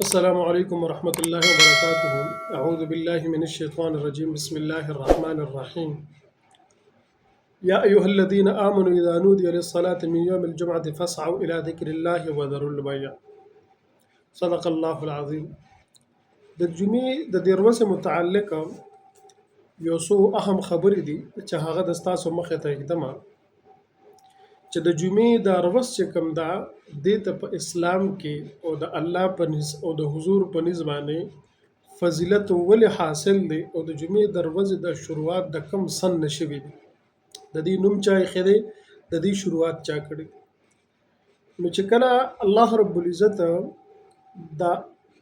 السلام عليكم ورحمة الله وبركاته. أعوذ بالله من الشيطان الرجيم. بسم الله الرحمن الرحيم. يا أيها الذين آمنوا إذا نودي للصلاة من يوم الجمعة فاسعوا إلى ذكر الله وذروا البيع. صدق الله العظيم. د جمعې د دیروسې متعلقه یو څو اهم خبرې دي چې هغه د ستاسو مخې ته ایږدمه چې د جمعې د اروس چې کوم ده دې ته په اسلام کې او د الله په نس او د حضور په نس باندې فضیلت ولې حاصل دی او د جمعې د ورځې د شروعات د کم سن نشوي دي د دې نوم چا ایښی دی د دې شروعات چا کړی نو چې کله الله رب العزت د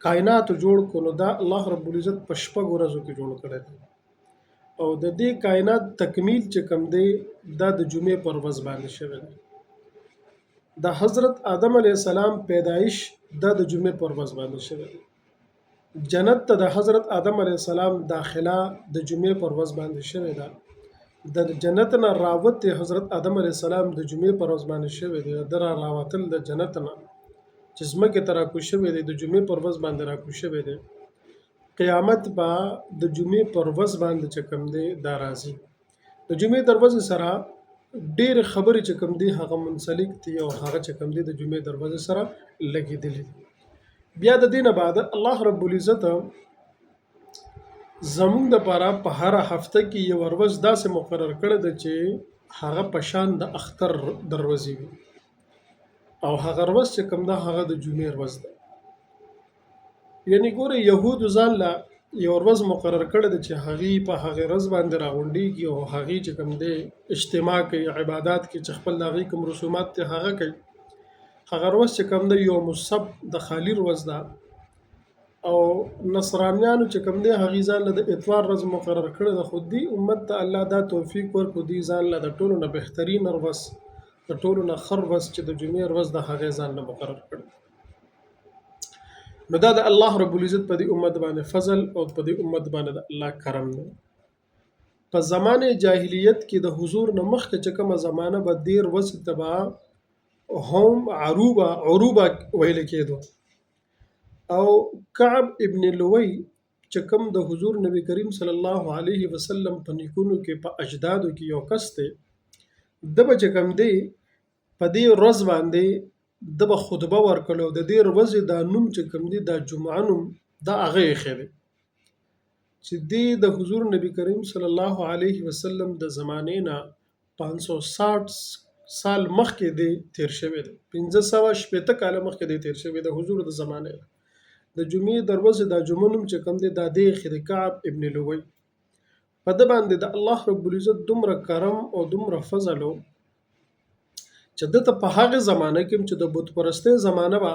کائنات جوړ کړو نو دا الله رب العزت په شپږ ورځو کې جوړ کړی دی او د دې کائنات تکمیل چې کوم دی دا د جمعې پر ورځ باندې شوی دی د حضرت آدم علیه السلام پیدایش دا د جمعې پر ورځ باندې شوی دی جنت ته د حضرت آدم علیه السلام داخله د جمعې پر ورځ باندې شوی ده د جنت نه راوت حضرت آدم علیه السلام د جمعې پر ورځ باندې شوی دی د راوتل د جنت نه چې ځمکې ته راکوز شوی دی د جمعې پر ورځ باندې راکوز شوی دی قیامت به د جمعې پر ورځ باندې چې کوم دی دا راځي د جمعې د ورځې سره ډېر خبرې چې کوم دی هغه منسلک دي او هغه چې کوم دی د جمعې د ورځې سره لګېدلي دي بیا د دینه بعد الله رب العزت زموږ دپاره په هره هفته کې یو ورځ داسې مقرر کړی ده چې هغه په شان د اختر د ورځې وي او هغه ورځ چې کوم ده هغه د جمعې ورځ ده یعنی ګوره یهودو ځان له یو ورځ مقرر کړی ده چې هغې په هغې ورځ باندې راغونډېږي او هغې چې کوم دی اجتماع کوي عبادات کوي چې خپل د هغې کوم رسومات دی هغه کوي هغه ورځ چې کوم دی یوم السبت د خالي ورځ ده او نصرانیانو چې کوم دی هغې ځان له د اتوار ورځ مقرر کړی ده خو دې امت ته الله دا توفیق ورکړو دې ځان له د ټولو نه بهترین ورځ د ټولو نه ښه ورځ چې د جمعې ورځ د هغې ځان له مقرر کړی نو دا د الله رب العزت په دې امت باندې فضل او په دې امت باندې د الله کرم دی په زمانه جاهلیت کې د حضور نه مخکې چې کومه زمانه به دې ورځې ته به هم عروبه ویل کېدو او کعب ابن لوی چې کوم د حضور نبی کریم صلی الله علیه وسلم په نیکونو کې په اجدادو کې یو کس دی د به چې کوم دی په دې ورځ باندې د به خطبه ورکړو د دې ورځې دا نوم چې کوم دی دا جمعه نوم دا هغه ایښی دی چې دی د حضور نبی کریم صلی الله علیه وسلم د زمانې نه 560 سال مخکې دی تیر شوی دی 560 کاله مخکې دی تیر شوی د حضور د زمانې نه د جمعې د ورځې دا جمعه نوم چې کوم دی دا دی ایښی دی کعب ابن لوی په ده باندې د الله رب العزت دومره کرم او دومره فضل و چې دته په هغه زمانه کې چې د بت پرستۍ زمانه به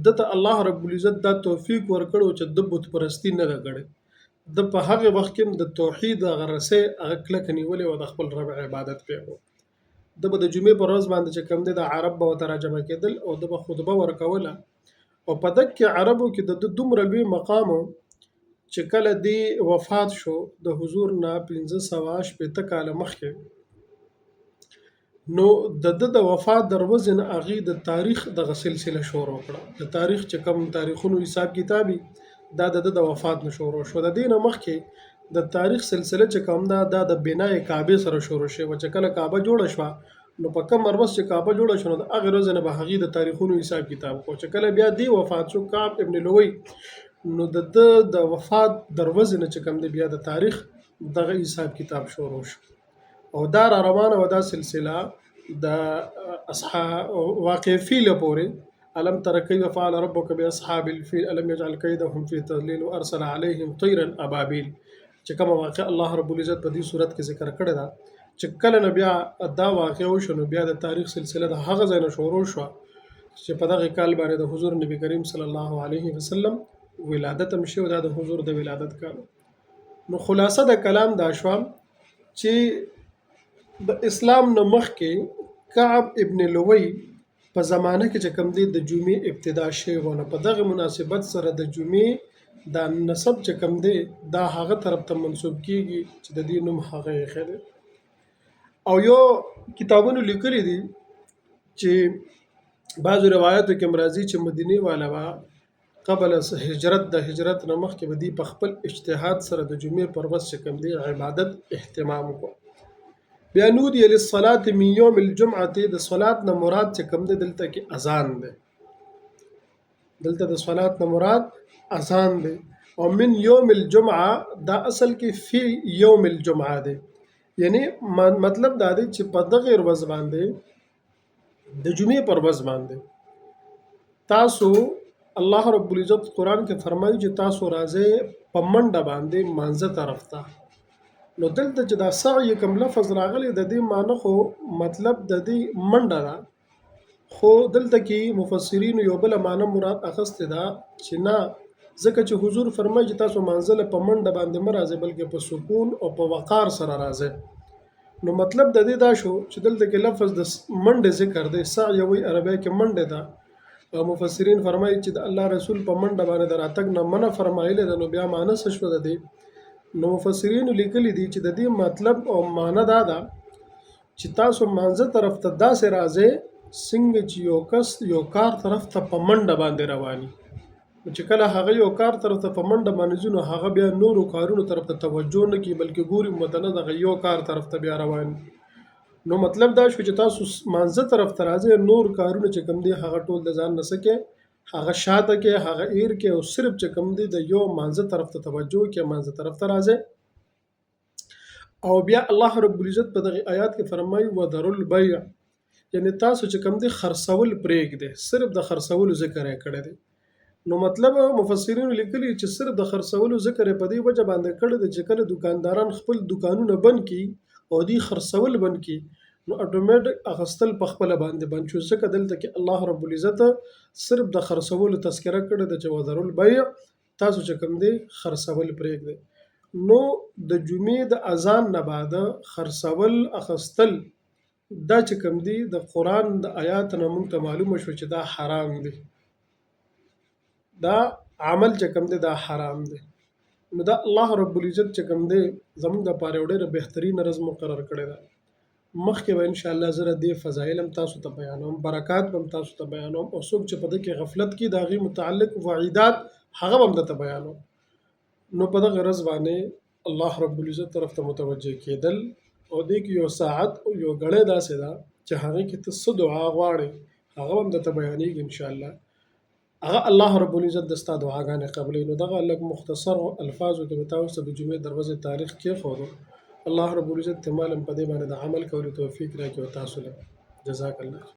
دته الله رب العزت دا توفیق ورکړو چې د بت پرستی نه ده کړې د په هغه وخت کې د توحید هغه رسۍ هغه کلک نیولې او د خپل رب عبادت پیغو د به د جمعې په ورځ باندې چې کوم دی د عرب به ورته راجمع کېدل او د به خطبه ورکوله او په دکې عربو کې د دومره لوی مقام چې کله دی وفات شو د حضور نه 560 کاله مخکې نو د وفات د ورځې نه هغې د تاریخ دغه سلسله شروع کړه د تاریخ چې کوم تاریخونو حساب کتابي دا د وفات نه شروع شو د دې نه مخکې د تاریخ سلسله چې کوم دا د بنای کعبه سره شروع شوه چې کله کعبه جوړه شوه نو په کوم ورځ چې کعبه جوړه شوه نو د هغې ورځې نه به هغې د تاریخونو حساب کتاب کو چې کله بیا دی وفات شو کعب ابن لوی نو د وفات د ورځې نه چې کوم دی بیا د تاریخ دغه حساب کتاب شروع شو او دا را روانه و دا سلسله د اصحاب واقع فیل پورې الم تر کیف فعل ربک باصحاب الفیل الم یجعل کیدهم فی تضلیل وارسل علیهم طیرا ابابیل چې کوم واقع الله رب العزت په دې صورت کې ذکر کړی دا چې کله نه بیا دا واقع وشو نو بیا د تاریخ سلسله د هغه ځای نه شروع شوه چې په دغه کال باندې د حضور نبی کریم صلی الله علیه وسلم ولادت هم شوی دا د حضور د ولادت کال نو خلاصه د کلام دا شوه چې د اسلام نه مخکې کعب ابن لوی په زمانه کې چې کوم دی د جمعې ابتدا شوی و نو په دغه مناسبت سره د جمعې دا نسب چې کوم دی دا هغه طرف ته منسوب کیږي چې د دې نوم هغه ایښی دی او یو کتابونو لیکلي دي چې بعضو روایتو کې راځي چې مدینې والا به قبل هجرت د هجرت نه مخکې به دوی په خپل اجتهاد سره د جمعې پر ورځ چې کوم دی عبادت اهتمام کو. بیا نودي للصلاة من یوم الجمعه د صلات نه مراد چې کوم دی دلته کې اذان دی، دلته د صلات نه مراد اذان دی. او من یوم الجمعه دا اصل کې فی یوم الجمعه دی، یعنی مطلب دا دی چې په دغه ورځ باندې د جمعې پر ورځ باندې تاسو الله رب العزت قرآن کې فرمایي چې تاسو راځئ په منډه باندې مانځه طرف ته. نو دلته چې دا سعی کوم لفظ راغلی د دې معنی خو مطلب د دې منډه ده، خو دلته کې مفسرین یو بل معنی مراد اخیستې ده چې نه، ځکه چې حضور فرمایي چې تاسو مانځله په منډه باندې مه راځئ بلکې په سکون او په وقار سره راځئ. نو مطلب د دې دا شو چې دلته کې لفظ د منډه ذکر دی، سعی وی عربی کې منډه ده. او مفسرین فرمایي چې د الله رسول په منډه باندې د راتګ نه منع فرمایلی ده، نو بیا معنی څه شوه د دې؟ نو مفسرین لیکلي دي چې د دې مطلب او معنی دا ده چې تاسو مانځه طرف ته داسې راځئ څنګه چې یو کس یو کار طرف ته په منډه باندې رواني، چې کله هغه یو کار طرف ته په منډه باندې ځي نو هغه بیا نورو کارونو طرف ته توجه نه کوي بلکې ګوري مدنه دغه یو کار طرف ته بیا روان. نو مطلب دا شو چې تاسو مانځه طرف ته راځئ، نور کارونه چې کوم دي هغه ټول د ځان نه سکے، هغه شاته کې هغه ایر کې، او صرف چې کوم دي د یو مانځه طرف ته توجه کې مانځه طرف ته راځئ. او بیا الله رب العزت په دغه آیات کې فرمایي وذروا البيع، یعنی تاسو چې کوم دي خرڅول پرېږدئ، صرف د خرڅولو ذکر یې کړی دی. نو مطلب مفسرین لیکلي چې صرف د خرڅولو ذکر په دې وجه باندې کړی دی چې کله دکانداران خپل دکانونه بند کړي او دوی خرڅول بند کړي نو اټومیټک اخیستل په خپله باندې بند شو، ځکه دلته کې الله رب العزت صرف د خرڅولو تذکره کړې ده چې وذروا البيع، تاسو چې کوم دی خرڅول پرېږدئ. نو د جمعې د اذان نه بعد خرڅول اخیستل دا چې کوم دی د قرآن د آیات نه موږ ته معلومه شو چې دا حرام دی، دا عمل چې کوم دی دا حرام دی. نو دا الله رب العزت چې کوم دی زموږ دپاره یو ډېره بهترین ورځ مقرر کړې ده. مخکې به انشاءالله زه د دې فضایل هم تاسو ته بیانوم، برکات به هم تاسو ته بیانوم، او څوک چې په دې کې غفلت کړي د هغې متعلق وعیدات هغه به هم درته بیانوم. نو په دغه ورځ باندې الله رب العزت طرف ته متوجه کېدل، او دې کې یو ساعت او یو ګړی داسې ده چې هغې کې ته څه دعا غواړې هغه به هم درته بیانېږي انشاءالله. هغه الله رب العزت د ستا دعاګانې قبلوي. نو دغه لږ مختصر الفاظو کې به تاسو ته د جمعې د ورځې تاریخ کېښودو. الله رب العزت ته مالم په دې باندې د عمل کولو توفیق راکړي او تاسو له جزاک الله.